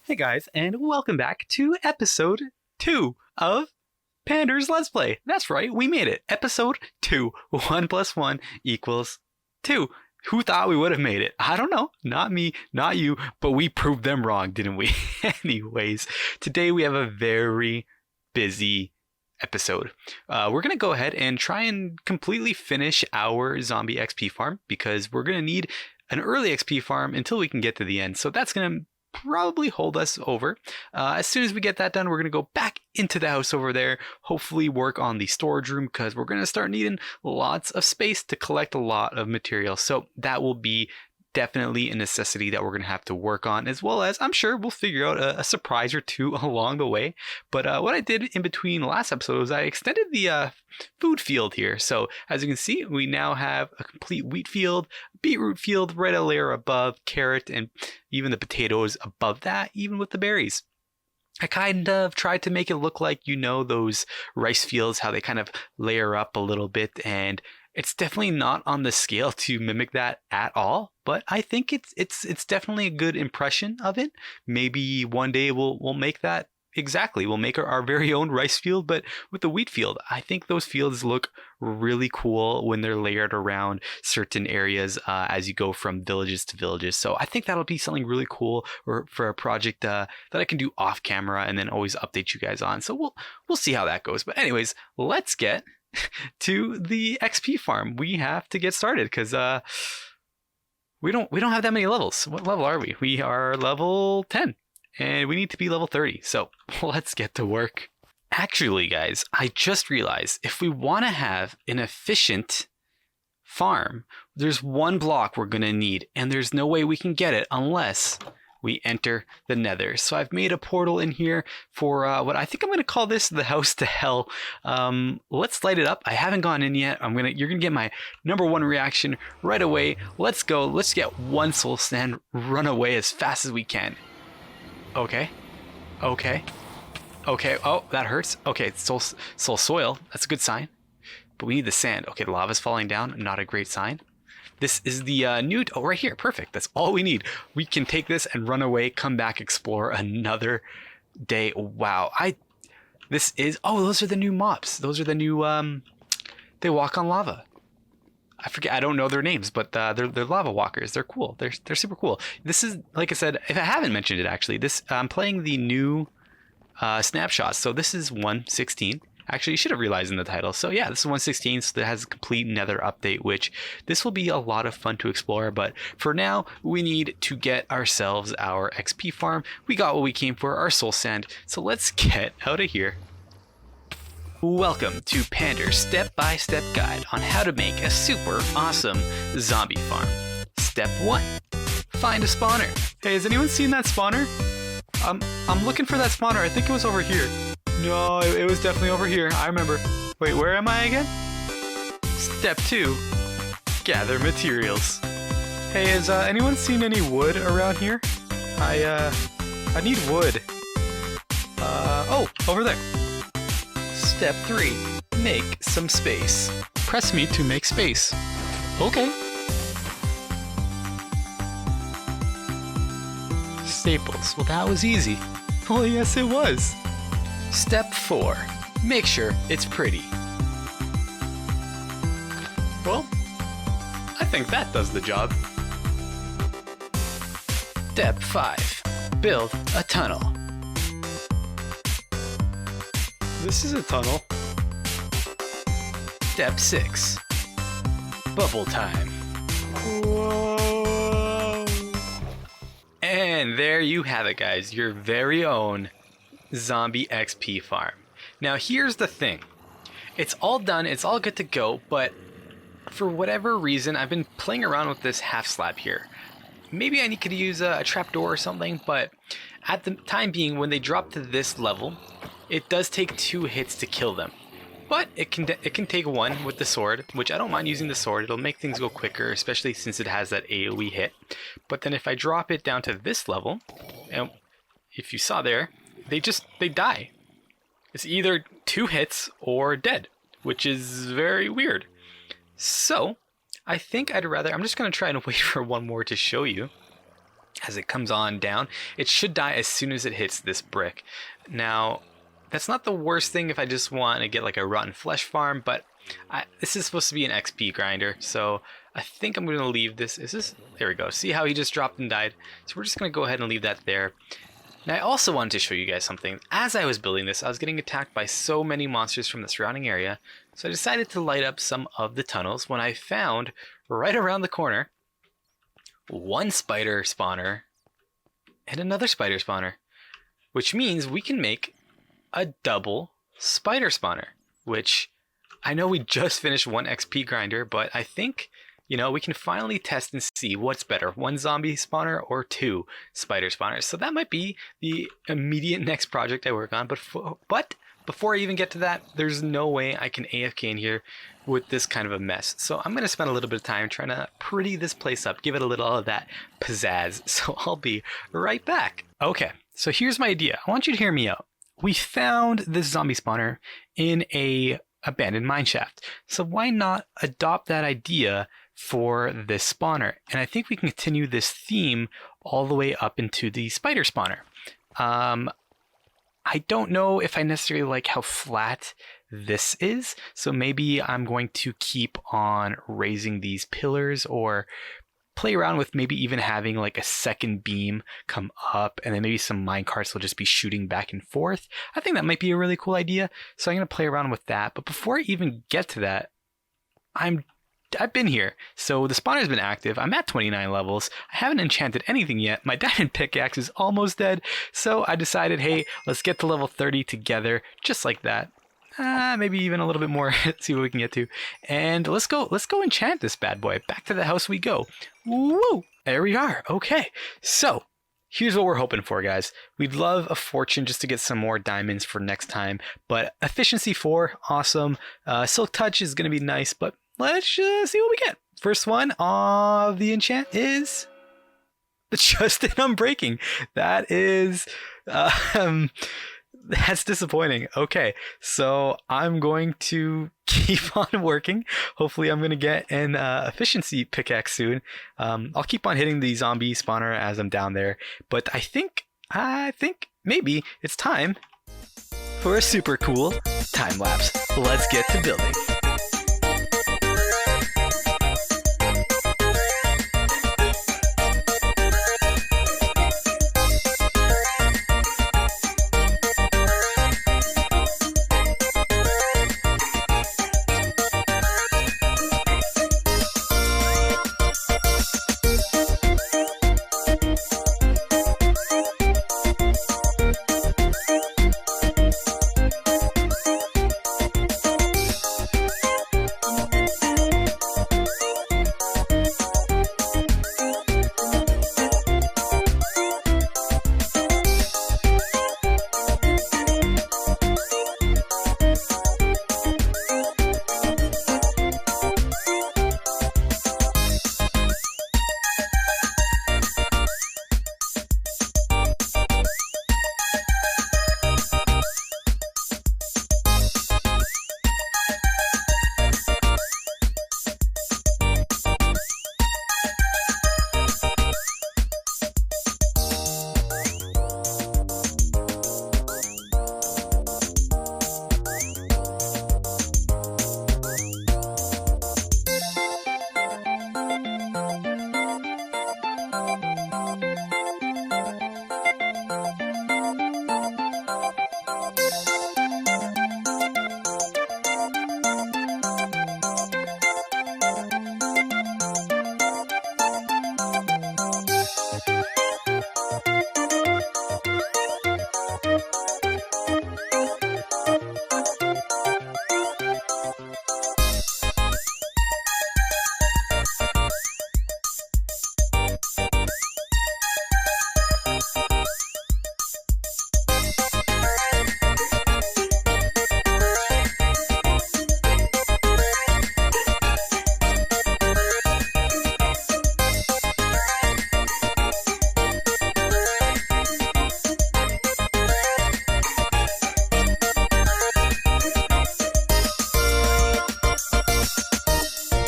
Hey guys, and welcome back to episode 2 of Pandursz Let's Play. That's right, we made it. Episode 2. 1 plus 1 equals 2. Who thought we would have made it? I don't know. Not me, not you, but we proved them wrong, didn't we? Anyways, today we have a very busy episode. We're going to go ahead and try and completely finish our zombie XP farm because we're going to need an early XP farm until we can get to the end. So that's going to probably hold us over. As soon as we get that done, we're going to go back into the house over there, hopefully work on the storage room because we're going to start needing lots of space to collect a lot of material. So that will be definitely a necessity that we're going to have to work on, as well as I'm sure we'll figure out a surprise or two along the way. But what I did in between last episode was I extended the food field here. So as you can see, we now have a complete wheat field, beetroot field right a layer above, carrot, and even the potatoes above that, even with the berries. I kind of tried to make it look like, you know, those rice fields, how they kind of layer up a little bit, and it's definitely not on the scale to mimic that at all, but I think it's definitely a good impression of it. Maybe one day we'll make that exactly. We'll make our very own rice field, but with the wheat field. I think those fields look really cool when they're layered around certain areas as you go from villages to villages. So I think that'll be something really cool for a project that I can do off camera and then always update you guys on. So we'll see how that goes. But anyways, let's get to the XP farm. We have to get started because we don't have that many levels. What level are we? We are level 10 and we need to be level 30. So let's get to work. Actually, guys, I just realized if we want to have an efficient farm, there's one block we're going to need, and there's no way we can get it unless we enter the Nether. So I've made a portal in here for what I think I'm going to call this the house to hell. Let's light it up. I haven't gone in yet. You're going to get my number one reaction right away. Let's go. Let's get one soul sand, run away as fast as we can. Okay. Okay. Okay. Oh, that hurts. Okay, it's soul soil. That's a good sign. But we need the sand. Okay, the lava's falling down. Not a great sign. This is the new... Oh, right here. Perfect. That's all we need. We can take this and run away, come back, explore another day. Wow. This is... Oh, those are the new mobs. Those are the new... They walk on lava. I forget. I don't know their names, but they're lava walkers. They're cool. They're super cool. This is, like I said, if I haven't mentioned it, actually, I'm playing the new snapshots. So this is 1.16. Actually, you should have realized in the title. So yeah, this is 1.16, so that has a complete Nether update, which this will be a lot of fun to explore. But for now, we need to get ourselves our XP farm. We got what we came for, our soul sand. So let's get out of here. Welcome to Pandursz step-by-step guide on how to make a super awesome zombie farm. Step 1. Find a spawner. Hey, has anyone seen that spawner? I'm looking for that spawner. I think it was over here. No, it was definitely over here. I remember. Wait, where am I again? Step 2. Gather materials. Hey, has anyone seen any wood around here? I need wood. Oh, over there. Step 3. Make some space. Press me to make space. Okay. Staples. Well, that was easy. Oh, yes, it was. Step 4. Make sure it's pretty. Well, I think that does the job. Step 5. Build a tunnel. This is a tunnel. Step 6. Bubble time. Whoa. And there you have it, guys. Your very own zombie XP farm. Now here's the thing. It's all done. It's all good to go. But for whatever reason, I've been playing around with this half slab here. Maybe I could use a trapdoor or something. But at the time being, when they drop to this level, it does take 2 hits to kill them. But it can take 1 with the sword, which I don't mind using the sword. It'll make things go quicker, especially since it has that AoE hit. But then if I drop it down to this level, and if you saw there, they die. It's either 2 hits or dead, which is very weird. So I think I'm just going to try and wait for one more to show you. as it comes on down. It should die as soon as it hits this brick. Now, that's not the worst thing if I just want to get like a rotten flesh farm, but this is supposed to be an XP grinder, so I think I'm going to leave this. There we go. See how he just dropped and died? So we're just going to go ahead and leave that there. Now, I also wanted to show you guys something. As I was building this, I was getting attacked by so many monsters from the surrounding area, so I decided to light up some of the tunnels when I found, right around the corner, one spider spawner and another spider spawner, which means we can make a double spider spawner, which I know we just finished one XP grinder, but I think, you know, we can finally test and see what's better, one zombie spawner or two spider spawners. So that might be the immediate next project I work on. But before I even get to that, there's no way I can AFK in here with this kind of a mess. So I'm going to spend a little bit of time trying to pretty this place up, give it a little of that pizzazz. So I'll be right back. Okay, so here's my idea. I want you to hear me out. We found this zombie spawner in a abandoned mineshaft. So why not adopt that idea for this spawner? And I think we can continue this theme all the way up into the spider spawner. I don't know if I necessarily like how flat this is, so maybe I'm going to keep on raising these pillars, or play around with maybe even having like a second beam come up, and then maybe some minecarts will just be shooting back and forth. I think that might be a really cool idea, so I'm going to play around with that. But before I even get to that, I've been here. So the spawner's been active. I'm at 29 levels. I haven't enchanted anything yet. My diamond pickaxe is almost dead. So I decided, hey, let's get to level 30 together, just like that. Maybe even a little bit more. See what we can get to. And let's go enchant this bad boy. Back to the house we go. Woo! There we are. Okay. So here's what we're hoping for, guys. We'd love a fortune just to get some more diamonds for next time. But efficiency 4, awesome. Silk touch is going to be nice, but let's just see what we get. First one of the enchant is just an unbreaking. That is, that's disappointing. Okay, so I'm going to keep on working. Hopefully I'm going to get an efficiency pickaxe soon. I'll keep on hitting the zombie spawner as I'm down there. But I think maybe it's time for a super cool time lapse. Let's get to building.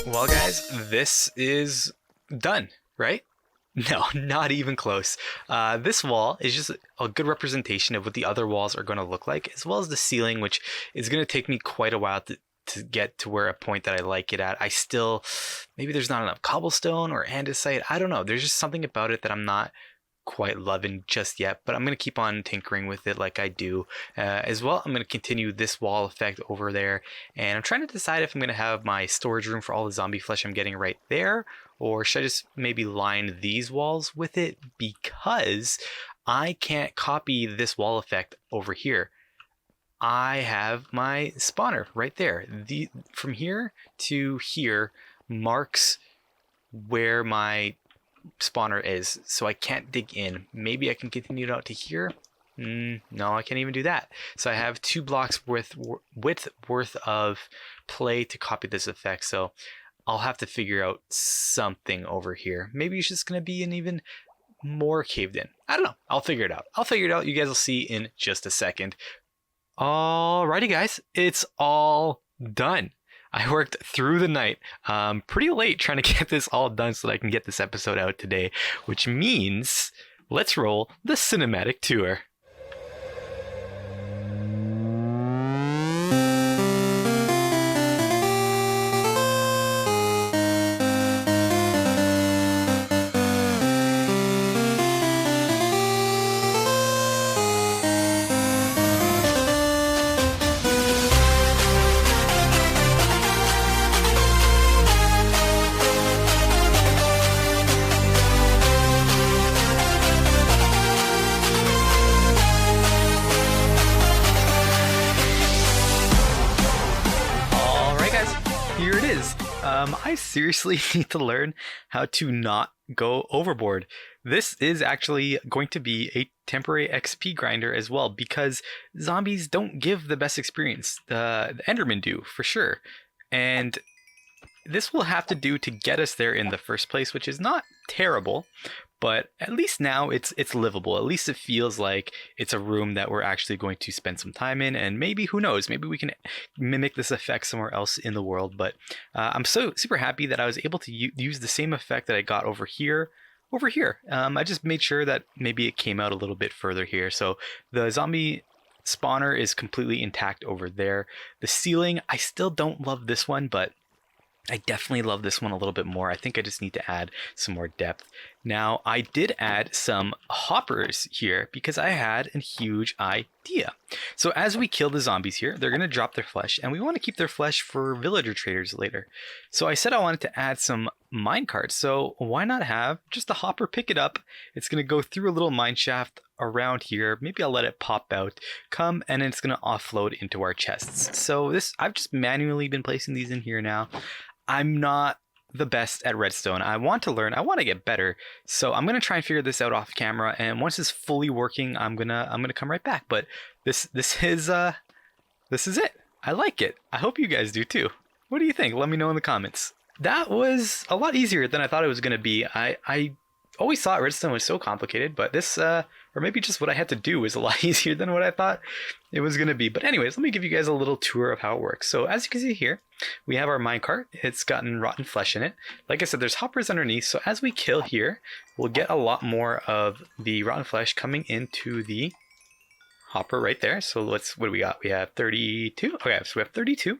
Well, guys, this is done, right? No, not even close. This wall is just a good representation of what the other walls are going to look like, as well as the ceiling, which is going to take me quite a while to get to where a point that I like it at. I still, maybe there's not enough cobblestone or andesite. I don't know. There's just something about it that I'm not quite loving just yet, but I'm going to keep on tinkering with it like I do. As well, I'm going to continue this wall effect over there, and I'm trying to decide if I'm going to have my storage room for all the zombie flesh I'm getting right there, or should I just maybe line these walls with it, because I can't copy this wall effect over here. I have my spawner right there. From here to here marks where my spawner is, so I can't dig in. Maybe I can continue it out to here. No, I can't even do that. So I have 2 blocks width worth of play to copy this effect, so I'll have to figure out something over here. Maybe it's just gonna be an even more caved in. I don't know. I'll figure it out. You guys will see in just a second. Alrighty guys, it's all done. I worked through the night, pretty late, trying to get this all done so that I can get this episode out today, which means let's roll the cinematic tour. Here it is. I seriously need to learn how to not go overboard. This is actually going to be a temporary XP grinder as well, because zombies don't give the best experience. The Endermen do, for sure. And this will have to do to get us there in the first place, which is not terrible, but at least now it's livable. At least it feels like it's a room that we're actually going to spend some time in, and maybe, who knows, maybe we can mimic this effect somewhere else in the world. But I'm so super happy that I was able to use the same effect that I got over here. I just made sure that maybe it came out a little bit further here. So the zombie spawner is completely intact over there. The ceiling, I still don't love this one, but I definitely love this one a little bit more. I think I just need to add some more depth. Now, I did add some hoppers here because I had a huge idea. So as we kill the zombies here, they're going to drop their flesh, and we want to keep their flesh for villager traders later. So I said I wanted to add some mine carts. So why not have just a hopper pick it up? It's going to go through a little mine shaft around here. Maybe I'll let it pop out, come, and it's going to offload into our chests. So I've just manually been placing these in here now. I'm not the best at redstone. I want to learn. I want to get better. So I'm gonna try and figure this out off camera. And once it's fully working, I'm gonna come right back. But this is it. I like it. I hope you guys do too. What do you think? Let me know in the comments. That was a lot easier than I thought it was gonna be. I always thought redstone was so complicated, but this, or maybe just what I had to do was a lot easier than what I thought it was going to be. But anyways, let me give you guys a little tour of how it works. So as you can see here, we have our minecart. It's gotten rotten flesh in it. Like I said, there's hoppers underneath. So as we kill here, we'll get a lot more of the rotten flesh coming into the hopper right there. So what do we got? We have 32. Okay, so we have 32.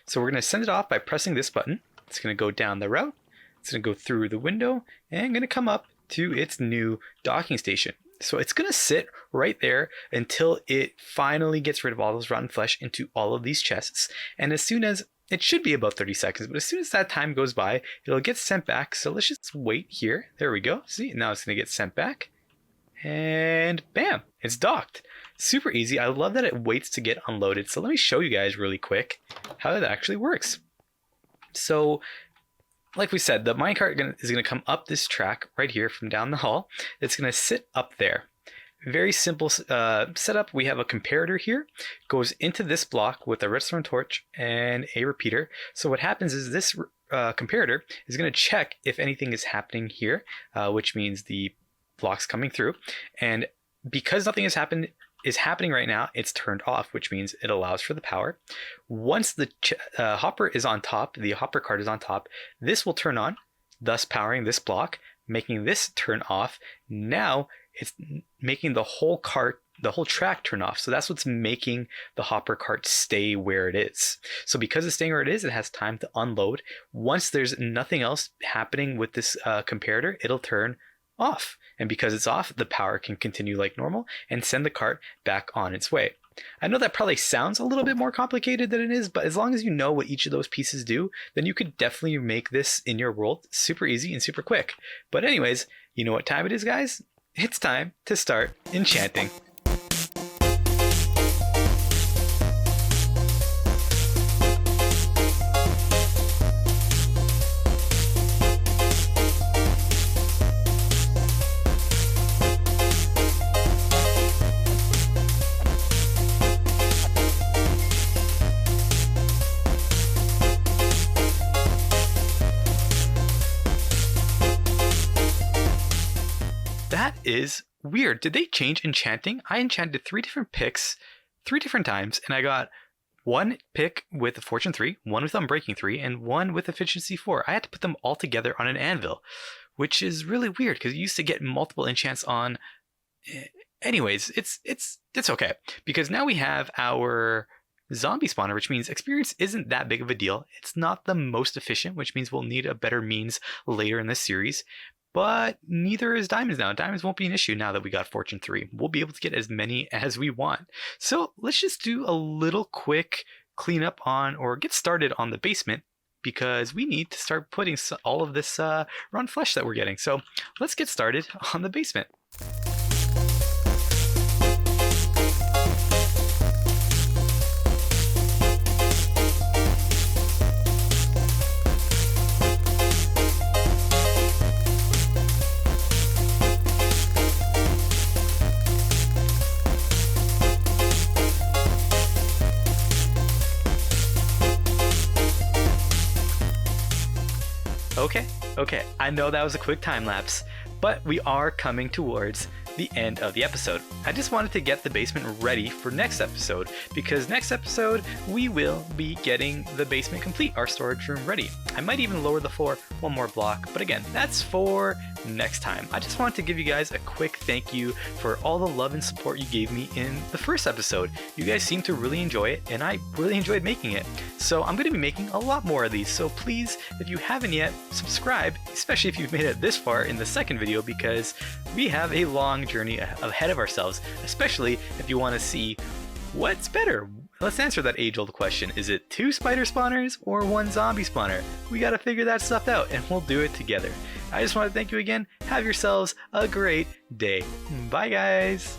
So we're going to send it off by pressing this button. It's going to go down the route. It's going to go through the window and going to come up to its new docking station. So it's going to sit right there until it finally gets rid of all those rotten flesh into all of these chests. And as soon as, it should be about 30 seconds, but as soon as that time goes by, it'll get sent back. So let's just wait here. There we go. See, now it's going to get sent back. And bam, it's docked. Super easy. I love that it waits to get unloaded. So let me show you guys really quick how that actually works. So like we said, the minecart is going to come up this track right here from down the hall. It's going to sit up there. Very simple setup. We have a comparator here. Goes into this block with a redstone torch and a repeater. So what happens is this comparator is going to check if anything is happening here, which means the blocks coming through. And because nothing is happening right now, it's turned off, which means it allows for the power. Once the hopper is on top, the hopper cart is on top, this will turn on, thus powering this block, making this turn off. Now it's making the whole track turn off. So that's what's making the hopper cart stay where it is. So because it's staying where it is, it has time to unload. Once there's nothing else happening with this comparator, it'll turn off. And because it's off, the power can continue like normal and send the cart back on its way. I know that probably sounds a little bit more complicated than it is, but as long as you know what each of those pieces do, then you could definitely make this in your world super easy and super quick. But anyways, you know what time it is, guys? It's time to start enchanting. That is weird. Did they change enchanting? I enchanted 3 different picks 3 different times, and I got 1 pick with a fortune 3, 1 with unbreaking 3, and 1 with efficiency 4. I had to put them all together on an anvil, which is really weird because you used to get multiple enchants on. Anyways, it's okay because now we have our zombie spawner, which means experience isn't that big of a deal. It's not the most efficient, which means we'll need a better means later in this series. But neither is diamonds now. Diamonds won't be an issue now that we got fortune 3. We'll be able to get as many as we want. So let's just do a little quick cleanup on, or get started on the basement, because we need to start putting all of this run flesh that we're getting. So let's get started on the basement. Okay, I know that was a quick time lapse, but we are coming towards the end of the episode. I just wanted to get the basement ready for next episode, because next episode we will be getting the basement complete, our storage room ready. I might even lower the floor 1 more block, but again, that's for next time. I just wanted to give you guys a quick thank you for all the love and support you gave me in the first episode. You guys seemed to really enjoy it, and I really enjoyed making it. So I'm going to be making a lot more of these, so please, if you haven't yet, subscribe, especially if you've made it this far in the second video, because we have a long journey ahead of ourselves, especially if you want to see what's better. Let's answer that age-old question. Is it 2 spider spawners or 1 zombie spawner? We gotta figure that stuff out, and we'll do it together. I just want to thank you again. Have yourselves a great day. Bye, guys.